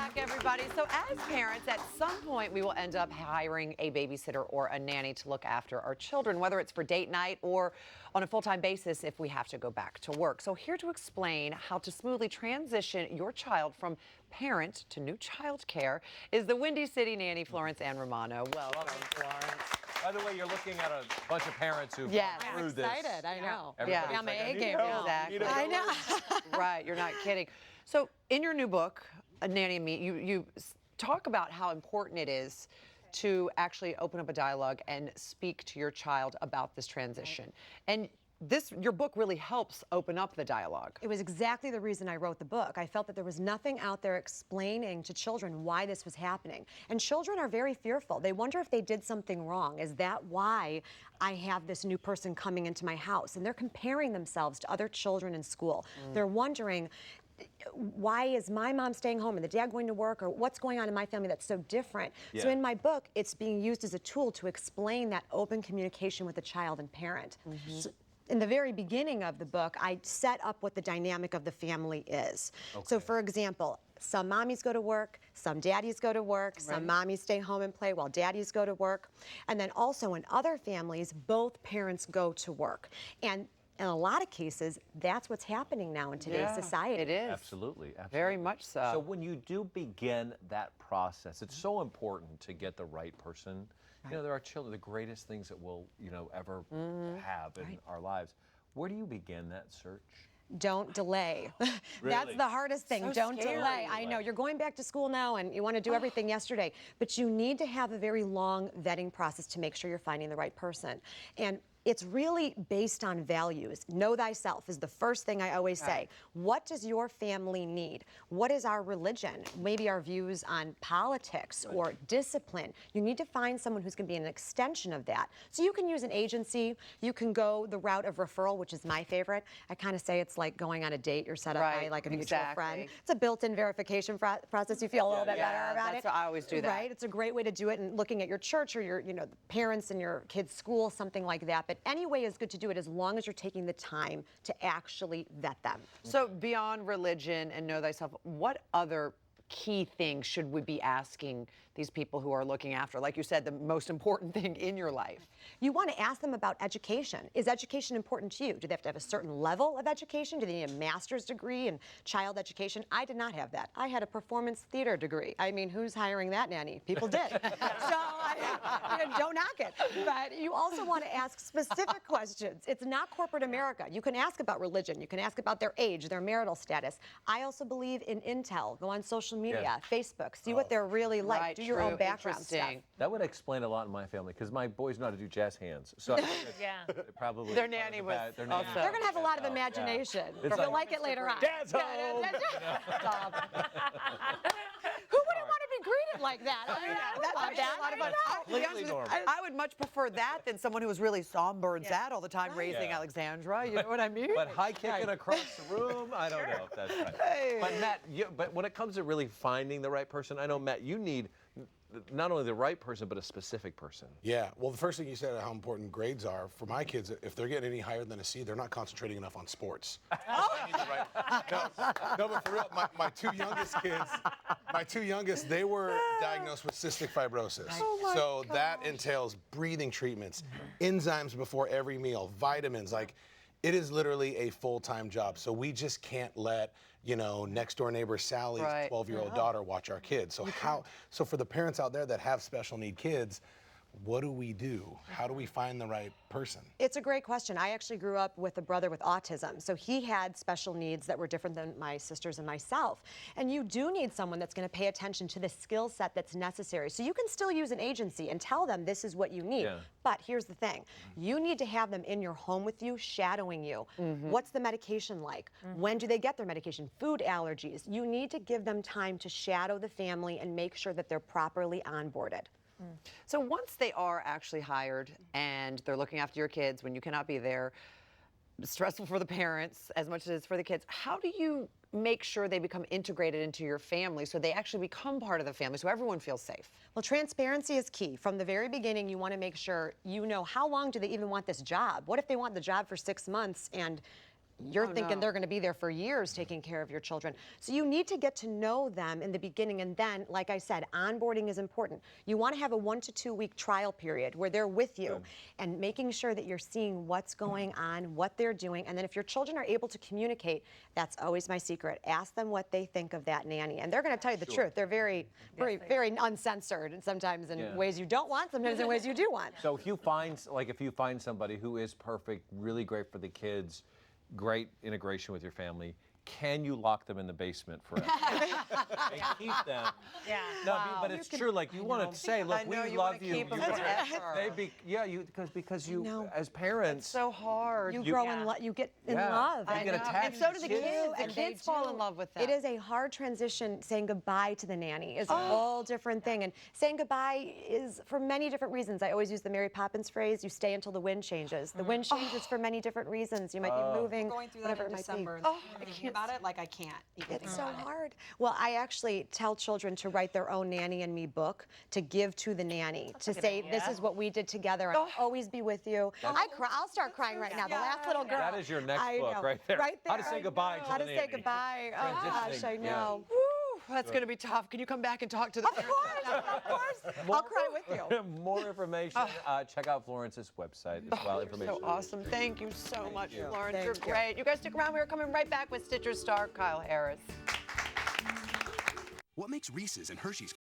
back, everybody. So as parents, at some point, we will end up hiring a babysitter or a nanny to look after our children, whether it's for date night or on a full-time basis if we have to go back to work. So here to explain how to smoothly transition your child from parent to new childcare is the Windy City nanny, Florence and Romano. Welcome, Florence. By the way, you're looking at a bunch of parents who've Yes. gone through this. Excited, I know. Everybody's Yeah, my like, A I need game help. now. Exactly. Need a I know. Right, you're not kidding. So in your new book, A Nanny and Me, you talk about how important it is to actually open up a dialogue and speak to your child about this transition. And your book really helps open up the dialogue. It was exactly the reason I wrote the book. I felt that there was nothing out there explaining to children why this was happening. And children are very fearful. They wonder if they did something wrong. Is that why I have this new person coming into my house? And they're comparing themselves to other children in school. They're wondering, why is my mom staying home and the dad going to work, or what's going on in my family that's so different? Yeah. So in my book, it's being used as a tool to explain that open communication with the child and parent. So, in the very beginning of the book, I set up what the dynamic of the family is. So for example, some mommies go to work, some daddies go to work, some mommies stay home and play while daddies go to work. And then also in other families, both parents go to work. And in a lot of cases, that's what's happening now in today's society. It is. Absolutely, absolutely. Very much so. So when you do begin that process, it's so important to get the right person. You know, there are children, the greatest things that we'll, ever have in our lives. Where do you begin that search? Don't delay. That's Really? the hardest thing. So Don't scary. delay. I know you're going back to school now and you want to do everything yesterday, but you need to have a very long vetting process to make sure you're finding the right person. And it's really based on values. Know thyself is the first thing I always say. What does your family need? What is our religion? Maybe our views on politics or discipline. You need to find someone who's going to be an extension of that. So you can use an agency. You can go the route of referral, which is my favorite. I kind of say it's like going on a date. You're set up by like a mutual friend. It's a built-in verification process. You feel a little bit better about it. I always do that. Right? It's a great way to do it, and looking at your church or your, the parents in your kid's school, something like that. But any way is good to do it as long as you're taking the time to actually vet them. So beyond religion and know thyself, what other key things should we be asking these people who are looking after, like you said, the most important thing in your life? You want to ask them about education. Is education important to you? Do they have to have a certain level of education? Do they need a master's degree in child education? I did not have that. I had a performance theater degree. I mean, who's hiring that nanny? People did. So don't knock it. But you also want to ask specific questions. It's not corporate America. You can ask about religion. You can ask about their age, their marital status. I also believe in intel. Go on social media, Facebook, see what they're really like. Right, do your own background interesting. stuff. That would explain a lot in my family because my boys know how to do jazz hands. So I think probably Their nanny was They're going to have a lot of imagination. It's You'll like it later on. Jazz home! Who wouldn't want to be greeted like that? That's a lot of fun. Completely normal. I would much prefer that than someone who was really somber and sad all the time raising Alexandra. You know what I mean? But high kicking across the room, I don't know if that's right. Hey. But Matt, but when it comes to really finding the right person, I know, Matt, you need not only the right person, but a specific person. Yeah, well, the first thing you said, how important grades are. For my kids, if they're getting any higher than a C, they're not concentrating enough on sports. No, but for real, my two youngest, they were diagnosed with cystic fibrosis. So that entails breathing treatments, enzymes before every meal, vitamins, it is literally a full-time job. So we just can't let, next door neighbor Sally's 12-year-old daughter watch our kids. So for the parents out there that have special need kids, what do we do? How do we find the right person? It's a great question. I actually grew up with a brother with autism. So he had special needs that were different than my sisters and myself. And you do need someone that's going to pay attention to the skill set that's necessary. So you can still use an agency and tell them this is what you need. Yeah. But here's the thing. You need to have them in your home with you, shadowing you. What's the medication like? When do they get their medication? Food allergies. You need to give them time to shadow the family and make sure that they're properly onboarded. So once they are actually hired and they're looking after your kids when you cannot be there, stressful for the parents as much as it's for the kids, how do you make sure they become integrated into your family so they actually become part of the family so everyone feels safe? Well, transparency is key. From the very beginning, you want to make sure you know how long do they even want this job? What if they want the job for 6 months and you're thinking they're going to be there for years taking care of your children. So you need to get to know them in the beginning, and then, like I said, onboarding is important. You want to have a 1 to 2 week trial period where they're with you and making sure that you're seeing what's going on, what they're doing, and then if your children are able to communicate, that's always my secret. Ask them what they think of that nanny, and they're going to tell you the truth. They're very uncensored, and sometimes in ways you don't want, sometimes in ways you do want. So if you find somebody who is perfect, really great for the kids, great integration with your family, can you lock them in the basement forever and keep them? Yeah. No, but it's true. Like you want to say, look, we love you. Keep them because you as parents. It's so hard. You grow in love. You get in love. You get attached. And so do the to kids. The and kids they fall do. in love with them. It is a hard transition. Saying goodbye to the nanny is a whole different thing. And saying goodbye is for many different reasons. I always use the Mary Poppins phrase, you stay until the wind changes. The wind changes for many different reasons. You might be moving, Going through that whatever in it might be. December. Thinking about it, like I can't even It's think so about it. hard. Well, I actually tell children to write their own Nanny and Me book to give to the nanny, to say, this is what we did together. I'll always be with you. I'll start crying right now. The last little girl. That is your next I book know. right there. Right there. How to say goodbye to How the to say nanny. goodbye. Oh, gosh, I Transitioning, yeah. know. Whew, that's going to be tough. Can you come back and talk to the parents? Of course. I'll cry with you. More information. Check out Florence's website as well. Information. So awesome. Thank you so much, Florence. Thank You're you. great. You guys stick around. We're coming right back with Stitcher star Kyle Harris. What makes Reese's and Hershey's